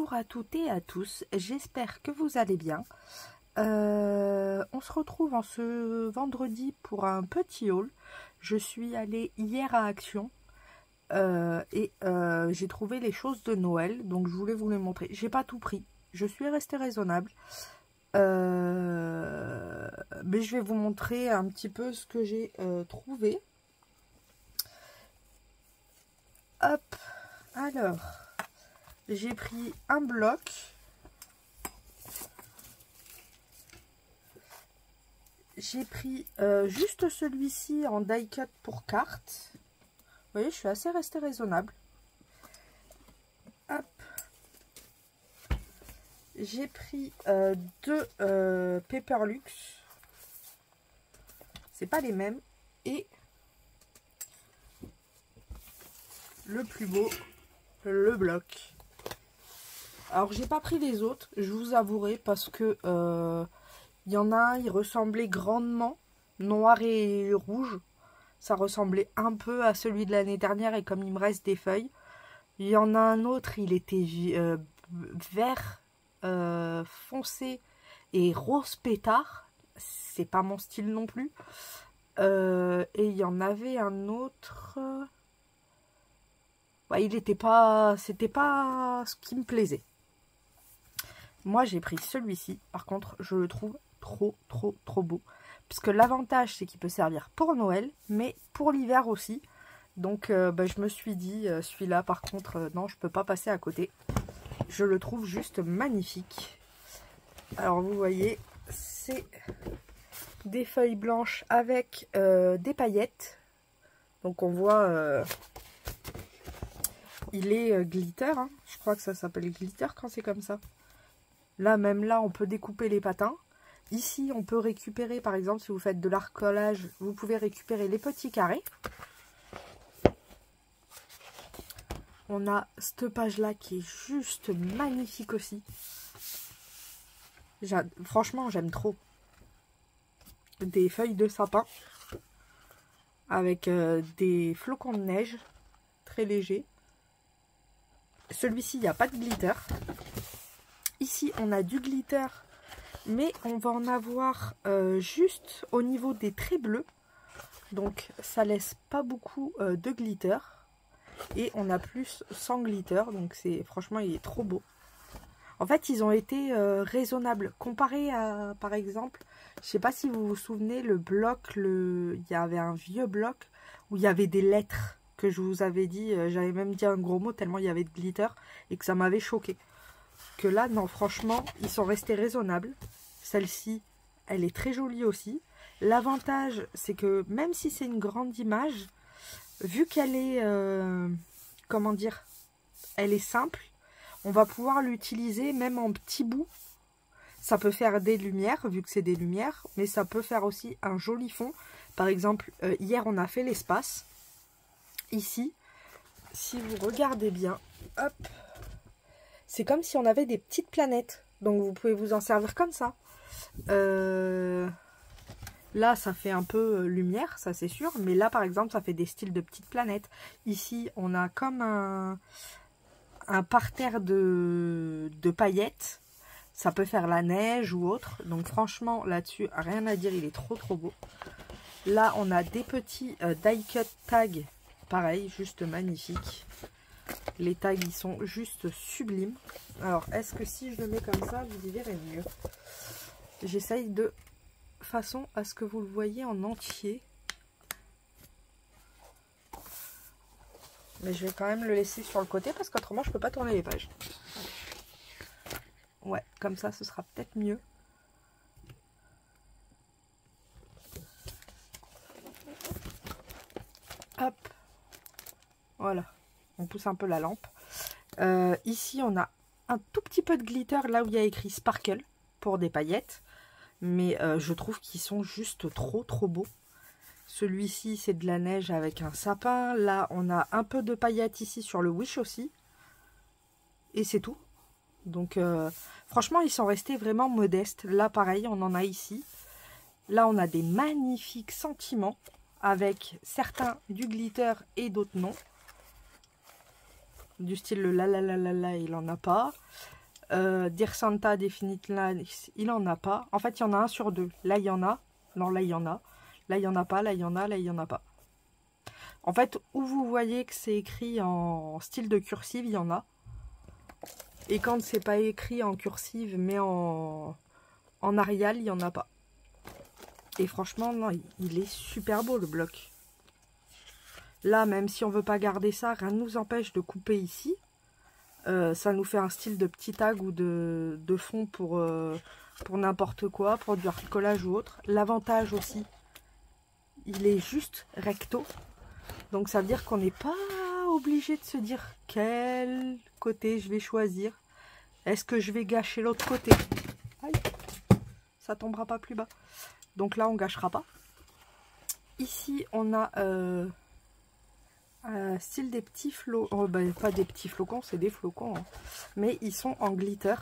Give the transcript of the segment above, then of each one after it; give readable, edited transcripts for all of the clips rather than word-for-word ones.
Bonjour à toutes et à tous, j'espère que vous allez bien. On se retrouve en ce vendredi pour un petit haul. Je suis allée hier à Action et j'ai trouvé les choses de Noël, donc je voulais vous les montrer. J'ai pas tout pris, je suis restée raisonnable. Mais je vais vous montrer un petit peu ce que j'ai trouvé. Hop, alors... J'ai pris un bloc. J'ai pris juste celui-ci en die cut pour carte. Vous voyez, je suis assez restée raisonnable. Hop. J'ai pris deux Paperlux. C'est pas les mêmes. Et le plus beau, le bloc. Alors j'ai pas pris les autres, je vous avouerai, parce que il y en a un, il ressemblait grandement, noir et rouge. Ça ressemblait un peu à celui de l'année dernière et comme il me reste des feuilles. Il y en a un autre, il était vert foncé et rose pétard. C'est pas mon style non plus. Et il y en avait un autre... Ouais, c'était pas ce qui me plaisait. Moi, j'ai pris celui-ci. Par contre, je le trouve trop beau. Puisque l'avantage, c'est qu'il peut servir pour Noël, mais pour l'hiver aussi. Donc, je me suis dit, celui-là, par contre, non, je peux pas passer à côté. Je le trouve juste magnifique. Alors, vous voyez, c'est des feuilles blanches avec des paillettes. Donc, on voit... il est glitter. Hein. Je crois que ça s'appelle glitter quand c'est comme ça. Là, même là, on peut découper les patins. Ici, on peut récupérer, par exemple, si vous faites de l'arcolage, vous pouvez récupérer les petits carrés. On a cette page-là qui est juste magnifique aussi. Franchement, j'aime trop. Des feuilles de sapin avec des flocons de neige très légers. Celui-ci, il n'y a pas de glitter. Ici, on a du glitter, mais on va en avoir juste au niveau des traits bleus. Donc, ça laisse pas beaucoup de glitter. Et on a plus sans glitter. Donc, franchement, il est trop beau. En fait, ils ont été raisonnables. Comparé à, par exemple, je sais pas si vous vous souvenez, le bloc, il y avait un vieux bloc où il y avait des lettres que je vous avais dit. J'avais même dit un gros mot tellement il y avait de glitter et que ça m'avait choqué. Que là, non, franchement, ils sont restés raisonnables. Celle-ci, elle est très jolie aussi. L'avantage, c'est que même si c'est une grande image, vu qu'elle est, comment dire, elle est simple, on va pouvoir l'utiliser même en petits bouts. Ça peut faire des lumières, vu que c'est des lumières, mais ça peut faire aussi un joli fond. Par exemple, hier, on a fait l'espace. Ici, si vous regardez bien, hop, c'est comme si on avait des petites planètes. Donc, vous pouvez vous en servir comme ça. Là, ça fait un peu lumière, ça c'est sûr. Mais là, par exemple, ça fait des styles de petites planètes. Ici, on a comme un parterre de paillettes. Ça peut faire la neige ou autre. Donc, franchement, là-dessus, rien à dire. Il est trop beau. Là, on a des petits die cut tags. Pareil, juste magnifique. Les tags, ils sont juste sublimes. Alors, est-ce que si je le mets comme ça, vous y verrez mieux? J'essaye de façon à ce que vous le voyez en entier. Mais je vais quand même le laisser sur le côté parce qu'autrement, je peux pas tourner les pages. Ouais, comme ça, ce sera peut-être mieux. Hop. Voilà. On pousse un peu la lampe. Ici, on a un tout petit peu de glitter là où il y a écrit Sparkle pour des paillettes. Mais je trouve qu'ils sont juste trop beaux. Celui-ci, c'est de la neige avec un sapin. Là, on a un peu de paillettes ici sur le Wish aussi. Et c'est tout. Donc, franchement, ils sont restés vraiment modestes. Là, pareil, on en a ici. Là, on a des magnifiques sentiments avec certains du glitter et d'autres non. Du style le la, il en a pas. Dear Santa Definite Nice, il en a pas. En fait, il y en a un sur deux. Là, il y en a. Non, là, il y en a. Là, il y en a pas. Là, il y en a. Là, il y en a pas. En fait, où vous voyez que c'est écrit en style de cursive, il y en a. Et quand c'est pas écrit en cursive, mais en Arial, il n'y en a pas. Et franchement, non, il est super beau le bloc. Là, même si on veut pas garder ça, rien ne nous empêche de couper ici. Ça nous fait un style de petit tag ou de fond pour n'importe quoi, pour du bricolage ou autre. L'avantage aussi, il est juste recto. Donc ça veut dire qu'on n'est pas obligé de se dire quel côté je vais choisir. Est-ce que je vais gâcher l'autre côté? Aïe, ça tombera pas plus bas. Donc là, on gâchera pas. Ici, on a style des petits flocons. Oh, ben, pas des petits flocons, c'est des flocons. Hein. Mais ils sont en glitter.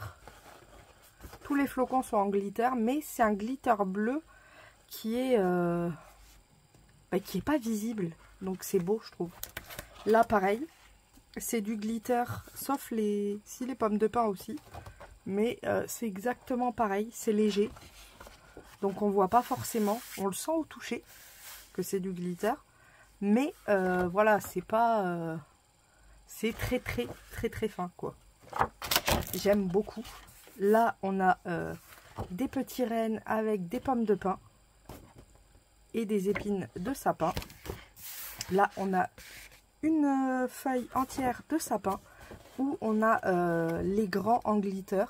Tous les flocons sont en glitter, mais c'est un glitter bleu qui est pas visible. Donc c'est beau, je trouve. Là, pareil, c'est du glitter, sauf les pommes de pin aussi. Mais c'est exactement pareil, c'est léger. Donc on voit pas forcément, on le sent au toucher que c'est du glitter. Mais voilà, c'est pas... c'est très fin, quoi. J'aime beaucoup. Là, on a des petits rennes avec des pommes de pin et des épines de sapin. Là, on a une feuille entière de sapin où on a les grands en glitter.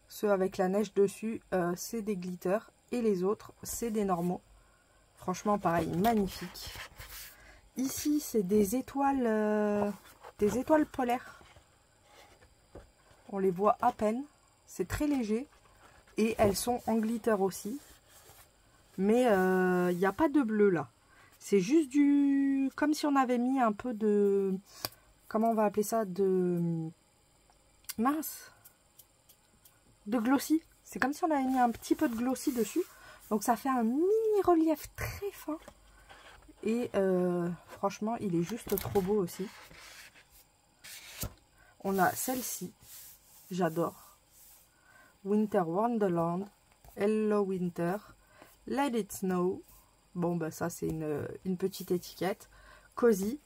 Ceux avec la neige dessus, c'est des glitters. Et les autres, c'est des normaux. Franchement, pareil, magnifique. Ici, c'est des étoiles polaires. On les voit à peine. C'est très léger. Et elles sont en glitter aussi. Mais il n'y a pas de bleu là. C'est juste du... Comme si on avait mis un peu de... Comment on va appeler ça? De... Mince. De glossy. C'est comme si on avait mis un petit peu de glossy dessus. Donc ça fait un mini relief très fin. Et franchement, il est juste trop beau aussi. On a celle-ci. J'adore. Winter Wonderland. Hello Winter. Let It Snow. Bon, bah ça, c'est une petite étiquette. Cozy.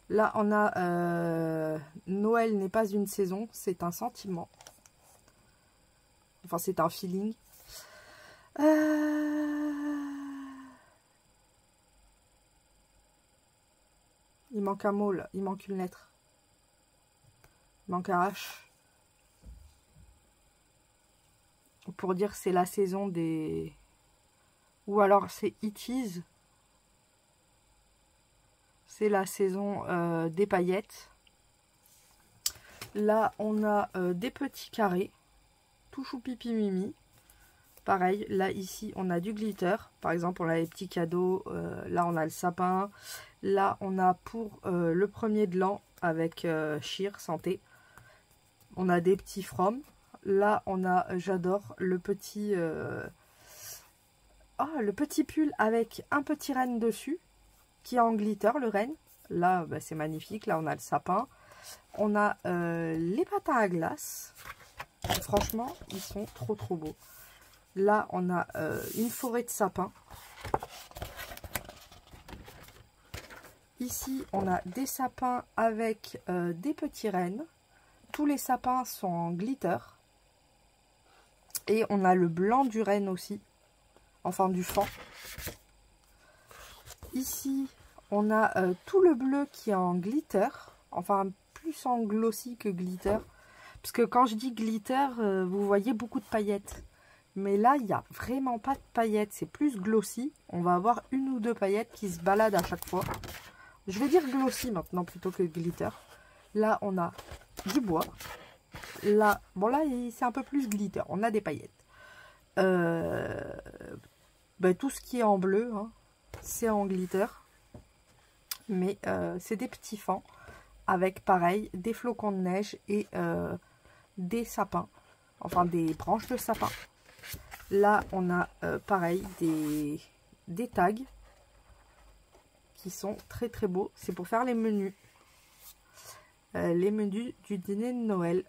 Là, on a Noël n'est pas une saison, c'est un sentiment. Enfin, c'est un feeling. Il manque un mot, là. Il manque une lettre. Il manque un H. Pour dire c'est la saison des... Ou alors c'est It Is. C'est la saison des paillettes. Là, on a des petits carrés. Tout choupipi mimi. Pareil, là, ici, on a du glitter. Par exemple, on a les petits cadeaux. Là, on a le sapin. Là, on a pour le premier de l'an avec Cheer, santé. On a des petits from. Là, on a, j'adore, le petit pull avec un petit renne dessus. Qui est en glitter, le renne. Là, bah, c'est magnifique. Là, on a le sapin. On a les patins à glace. Franchement, ils sont trop beaux. Là, on a une forêt de sapins. Ici, on a des sapins avec des petits rennes. Tous les sapins sont en glitter. Et on a le blanc du renne aussi. Enfin, du fan. Ici, on a tout le bleu qui est en glitter. Enfin, plus en glossy que glitter. Parce que quand je dis glitter, vous voyez beaucoup de paillettes. Mais là, il n'y a vraiment pas de paillettes. C'est plus glossy. On va avoir une ou deux paillettes qui se baladent à chaque fois. Je vais dire glossy maintenant plutôt que glitter. Là, on a du bois. Là, bon là, c'est un peu plus glitter. On a des paillettes. Tout ce qui est en bleu, hein, c'est en glitter. Mais c'est des petits fans. Avec, pareil, des flocons de neige et des sapins. Enfin, des branches de sapin. Là, on a, pareil, des tags. Qui sont très beaux. C'est pour faire les menus. Les menus du dîner de Noël.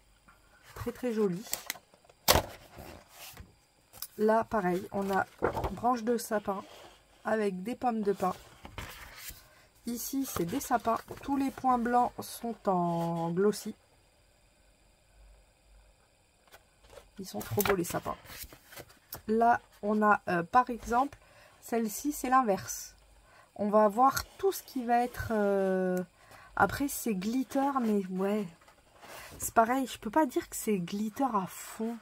très très joli. Là, pareil, on a branche de sapin avec des pommes de pin. Ici, c'est des sapins. Tous les points blancs sont en glossy. Ils sont trop beaux les sapins. Là, on a par exemple, celle-ci, c'est l'inverse. On va avoir tout ce qui va être... Après, c'est glitter, mais ouais. C'est pareil, je peux pas dire que c'est glitter à fond.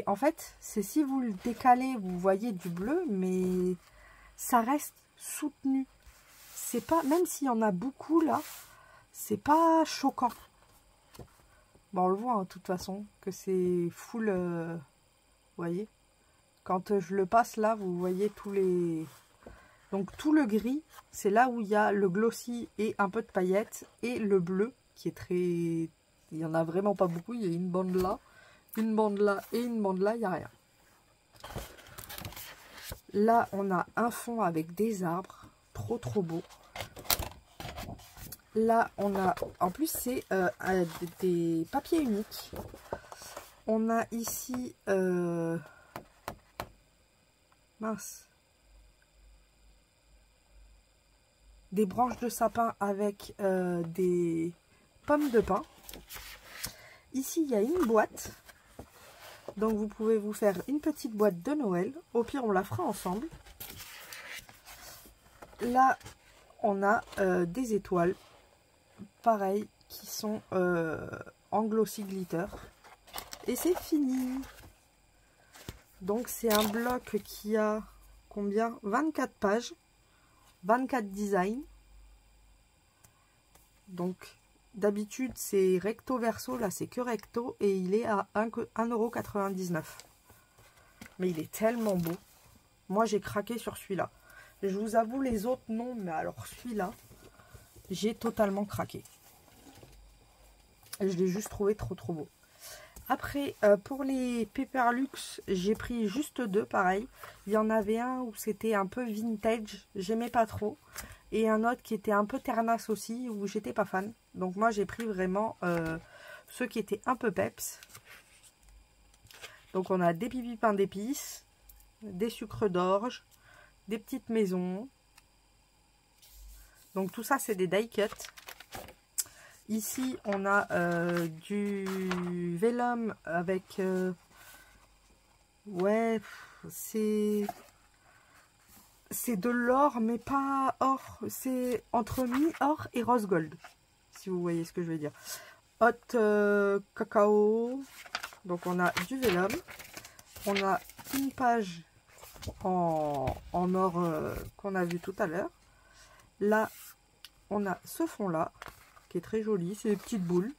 En fait, c'est si vous le décalez, vous voyez du bleu, mais ça reste soutenu. C'est pas, même s'il y en a beaucoup là, c'est pas choquant. Bon, on le voit hein, de toute façon, que c'est full, vous voyez. Quand je le passe là, vous voyez tous les... Donc tout le gris, c'est là où il y a le glossy et un peu de paillettes. Et le bleu, qui est très... Il n'y en a vraiment pas beaucoup, il y a une bande là. Une bande là et une bande là, il n'y a rien. Là, on a un fond avec des arbres. Trop, trop beau. Là, on a... En plus, c'est des papiers uniques. On a ici... Mince. Des branches de sapin avec des pommes de pin. Ici, il y a une boîte. Donc, vous pouvez vous faire une petite boîte de Noël. Au pire, on la fera ensemble. Là, on a des étoiles. Pareil, qui sont en glossy glitter. Et c'est fini. Donc, c'est un bloc qui a combien? 24 pages. 24 designs. Donc, d'habitude, c'est recto verso. Là, c'est que recto. Et il est à 1,99 €. Mais il est tellement beau. Moi, j'ai craqué sur celui-là. Je vous avoue, les autres, non. Mais alors, celui-là, j'ai totalement craqué. Je l'ai juste trouvé trop, trop beau. Après, pour les Paperlux, j'ai pris juste deux, pareil. Il y en avait un où c'était un peu vintage, j'aimais pas trop. Et un autre qui était un peu ternasse aussi, où j'étais pas fan. Donc moi, j'ai pris vraiment ceux qui étaient un peu peps. Donc on a des pipi pain d'épices, des sucres d'orge, des petites maisons. Donc tout ça, c'est des die cut. Ici, on a du vélum avec... ouais, c'est de l'or, mais pas or. C'est entre mi-or et rose gold, si vous voyez ce que je veux dire. Hot cacao. Donc, on a du vélum. On a une page en or qu'on a vu tout à l'heure. Là, on a ce fond-là, qui est très joli. C'est des petites boules,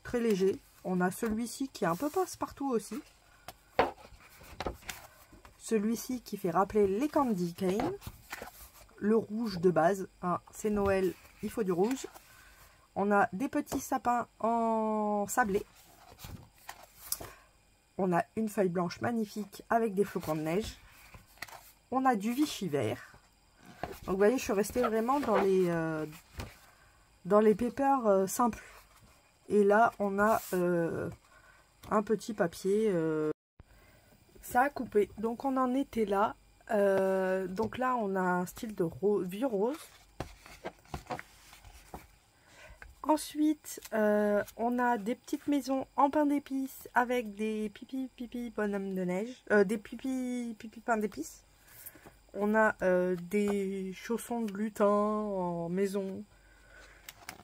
très léger. On a celui-ci qui est un peu passe-partout aussi. Celui-ci qui fait rappeler les candy cane. Le rouge de base, hein, c'est Noël, il faut du rouge. On a des petits sapins en sablé. On a une feuille blanche magnifique avec des flocons de neige. On a du Vichy vert. Donc vous voyez, je suis restée vraiment dans les papers simples. Et là, on a un petit papier. Ça a coupé. Donc on en était là. Donc là, on a un style de vieux rose. Ensuite, on a des petites maisons en pain d'épices avec des pipi bonhomme de neige. Des pipi pain d'épices. On a des chaussons de lutin en maison.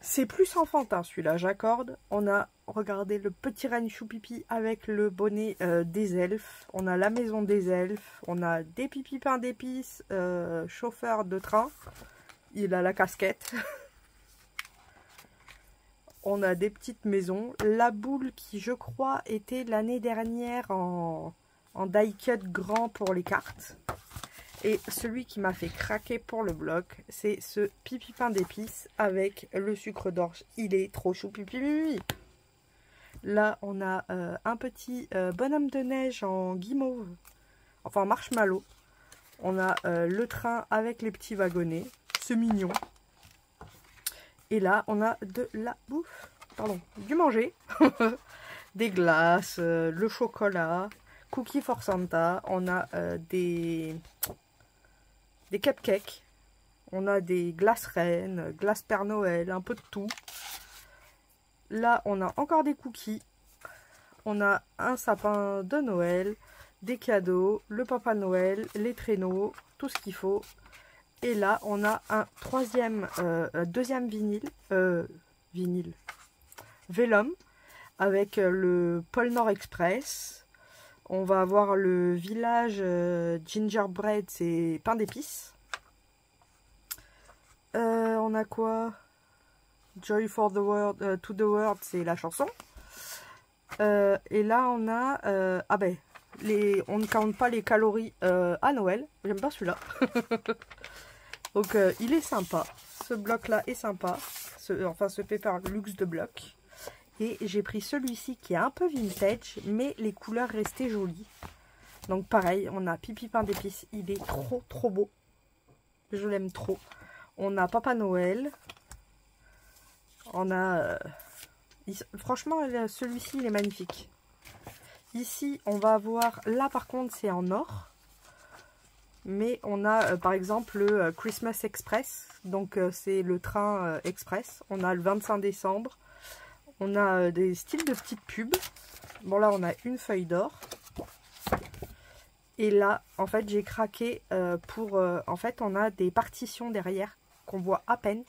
C'est plus enfantin celui-là, j'accorde. On a, regardez, le petit renne choupipi avec le bonnet des elfes. On a la maison des elfes. On a des pipi pain d'épices, chauffeur de train. Il a la casquette. On a des petites maisons. La boule qui, je crois, était l'année dernière en die cut grand pour les cartes. Et celui qui m'a fait craquer pour le bloc, c'est ce pipi pain d'épices avec le sucre d'orge. Il est trop chou pipi. Là, on a un petit bonhomme de neige en guimauve, enfin en marshmallow. On a le train avec les petits wagonnets. C'est mignon. Et là, on a de la bouffe, pardon, du manger. des glaces, le chocolat, Cookie for Santa. On a des cupcakes. On a des glaces reines, glaces Père Noël, un peu de tout. Là, on a encore des cookies. On a un sapin de Noël, des cadeaux, le Papa Noël, les traîneaux, tout ce qu'il faut. Et là, on a un deuxième Vélum avec le Pôle Nord Express. On va avoir le village Gingerbread, c'est pain d'épices. On a quoi? Joy for the world, to the world, c'est la chanson. Et là, on a... on ne compte pas les calories à Noël. J'aime pas celui-là. Donc, il est sympa. Ce bloc-là est sympa. Ce Pepper Luxe de bloc. Et j'ai pris celui-ci qui est un peu vintage, mais les couleurs restaient jolies. Donc, pareil, on a Pipi Pain d'épices. Il est trop, trop beau. Je l'aime trop. On a Papa Noël. On a... franchement, celui-ci, il est magnifique. Ici, on va avoir... Là, par contre, c'est en or. Mais on a, par exemple, le Christmas Express. Donc, c'est le train express. On a le 25 décembre. On a des styles de petites pubs. Bon, là, on a une feuille d'or. Et là, en fait, j'ai craqué pour... en fait, on a des partitions derrière qu'on voit à peine.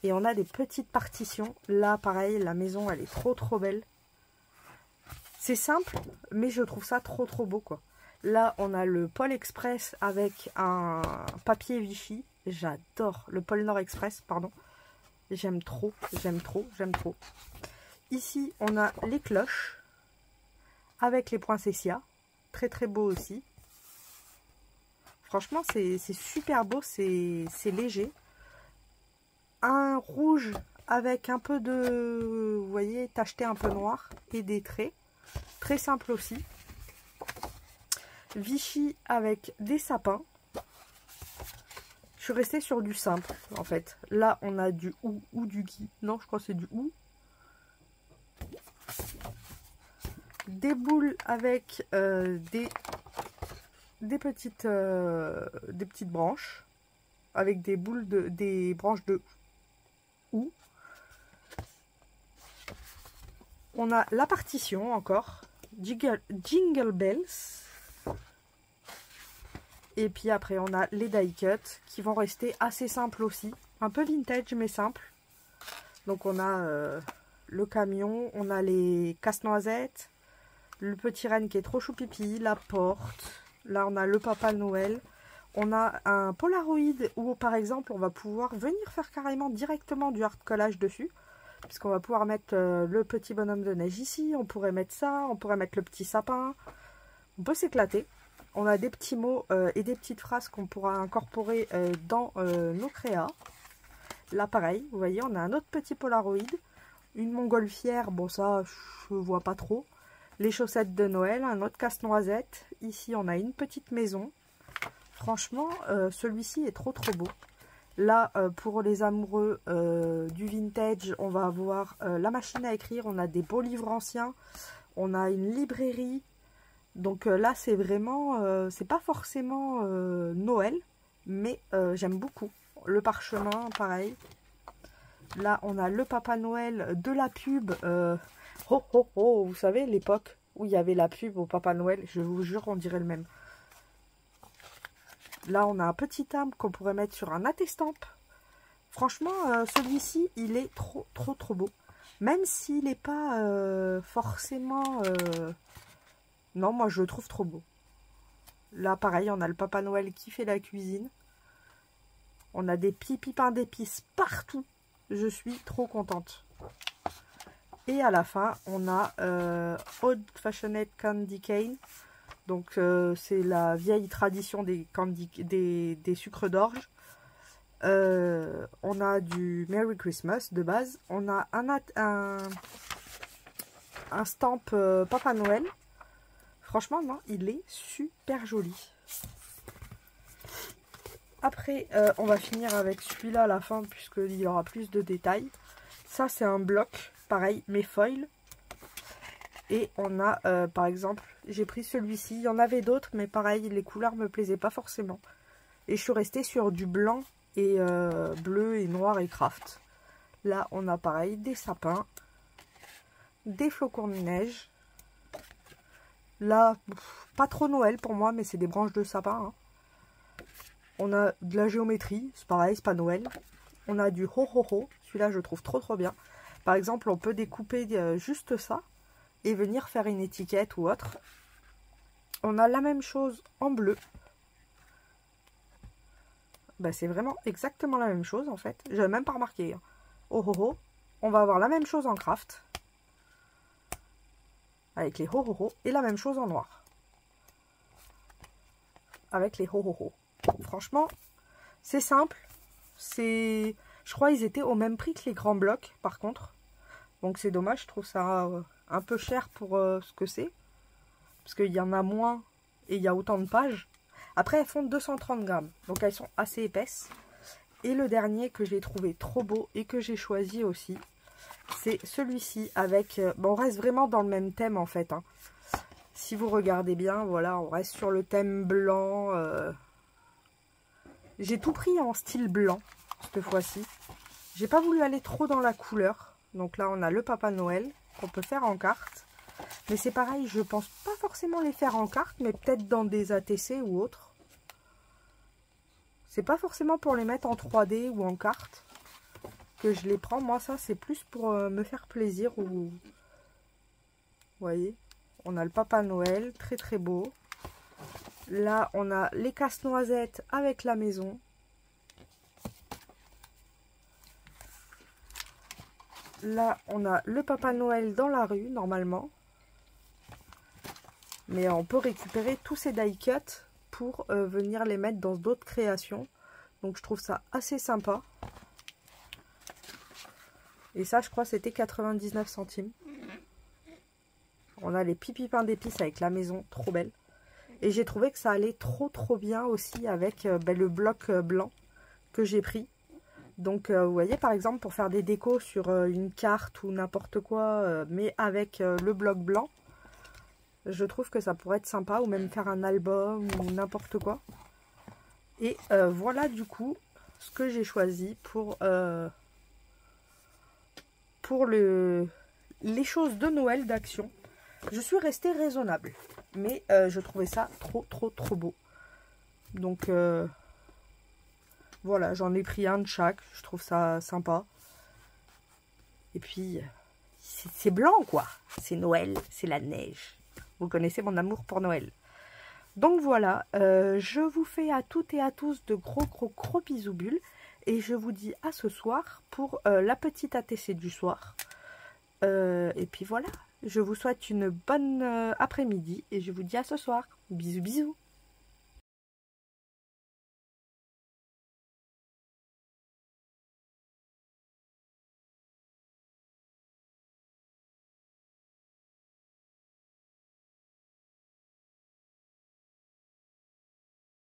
Et on a des petites partitions. Là, pareil, la maison, elle est trop, trop belle. C'est simple, mais je trouve ça trop, trop beau, quoi. Là, on a le Pôle Express avec un papier Vichy. J'adore. Le Pôle Nord Express, pardon. J'aime trop, j'aime trop, j'aime trop. Ici, on a les cloches avec les poinsettias. Très, très beau aussi. Franchement, c'est super beau, c'est léger. Un rouge avec un peu de, vous voyez, tacheté un peu noir et des traits. Très simple aussi. Vichy avec des sapins. Je suis restée sur du simple en fait. Là on a du ou du gui. Non, je crois que c'est du ou. Des boules avec des petites branches. Avec des branches de ou. On a la partition encore. Jingle Bells. Et puis après, on a les die cuts qui vont rester assez simples aussi. Un peu vintage, mais simple. Donc on a le camion, on a les casse-noisettes, le petit renne qui est trop choupipi, la porte. Là, on a le Papa Noël. On a un Polaroid où, par exemple, on va pouvoir venir faire carrément directement du hard collage dessus. Puisqu'on va pouvoir mettre le petit bonhomme de neige ici. On pourrait mettre ça, on pourrait mettre le petit sapin. On peut s'éclater. On a des petits mots et des petites phrases qu'on pourra incorporer dans nos créas. Là, pareil, vous voyez, on a un autre petit Polaroid. Une montgolfière, bon ça, je vois pas trop. Les chaussettes de Noël, un autre casse-noisette. Ici, on a une petite maison. Franchement, celui-ci est trop trop beau. Là, pour les amoureux du vintage, on va avoir la machine à écrire. On a des beaux livres anciens. On a une librairie. Donc là, c'est vraiment, c'est pas forcément Noël, mais j'aime beaucoup. Le parchemin, pareil. Là, on a le Papa Noël de la pub. Oh, oh, oh, vous savez, l'époque où il y avait la pub au Papa Noël, je vous jure, on dirait le même. Là, on a un petit arbre qu'on pourrait mettre sur un attestampe. Franchement, celui-ci, il est trop, trop, trop beau. Même s'il n'est pas forcément... Non, moi je le trouve trop beau. Là, pareil, on a le Papa Noël qui fait la cuisine. On a des Pipi Pain d'épices partout. Je suis trop contente. Et à la fin, on a Old Fashioned Candy Cane. Donc, c'est la vieille tradition des sucres d'orge. On a du Merry Christmas de base. On a un stamp Papa Noël. Franchement, non, il est super joli. Après, on va finir avec celui-là à la fin, puisqu'il y aura plus de détails. Ça, c'est un bloc, pareil, mais foil. Et on a, par exemple, j'ai pris celui-ci. Il y en avait d'autres, mais pareil, les couleurs me plaisaient pas forcément. Et je suis restée sur du blanc et bleu et noir et craft. Là, on a pareil, des sapins, des flocons de neige. Là, pas trop Noël pour moi, mais c'est des branches de sapin. Hein. On a de la géométrie, c'est pareil, c'est pas Noël. On a du ho-ho-ho, celui-là je trouve trop bien. Par exemple, on peut découper juste ça et venir faire une étiquette ou autre. On a la même chose en bleu. Bah, c'est vraiment exactement la même chose en fait. J'avais même pas remarqué. Hein. Oh. On va avoir la même chose en craft. Avec les ho. Et la même chose en noir. Avec les ho. Franchement, c'est simple. Je crois qu'ils étaient au même prix que les grands blocs par contre. Donc c'est dommage, je trouve ça un peu cher pour ce que c'est. Parce qu'il y en a moins et il y a autant de pages. Après, elles font 230 grammes. Donc elles sont assez épaisses. Et le dernier que j'ai trouvé trop beau et que j'ai choisi aussi, c'est celui-ci avec... bon, on reste vraiment dans le même thème en fait. Hein. Si vous regardez bien, voilà, on reste sur le thème blanc. J'ai tout pris en style blanc cette fois-ci. J'ai pas voulu aller trop dans la couleur. Donc là, on a le Papa Noël qu'on peut faire en carte. Mais c'est pareil, je pense pas forcément les faire en carte, mais peut-être dans des ATC ou autres. C'est pas forcément pour les mettre en 3D ou en carte que je les prends. Moi, ça, c'est plus pour me faire plaisir. Ou vous voyez, on a le Papa Noël, très beau. Là, on a les casse-noisettes avec la maison. Là, on a le Papa Noël dans la rue, normalement. Mais on peut récupérer tous ces die cuts pour venir les mettre dans d'autres créations. Donc, je trouve ça assez sympa. Et ça, je crois, c'était 99 centimes. On a les pipi pains d'épices avec la maison, trop belle. Et j'ai trouvé que ça allait trop bien aussi avec le bloc blanc que j'ai pris. Donc vous voyez par exemple pour faire des décos sur une carte ou n'importe quoi, mais avec le bloc blanc, je trouve que ça pourrait être sympa. Ou même faire un album ou n'importe quoi. Et voilà du coup ce que j'ai choisi pour les choses de Noël d'Action. Je suis restée raisonnable. Mais je trouvais ça trop beau. Donc voilà, j'en ai pris un de chaque. Je trouve ça sympa. Et puis, c'est blanc quoi. C'est Noël, c'est la neige. Vous connaissez mon amour pour Noël. Donc voilà, je vous fais à toutes et à tous de gros bisous bulles. Et je vous dis à ce soir pour la petite ATC du soir. Et puis voilà, je vous souhaite une bonne après-midi et je vous dis à ce soir. Bisous bisous.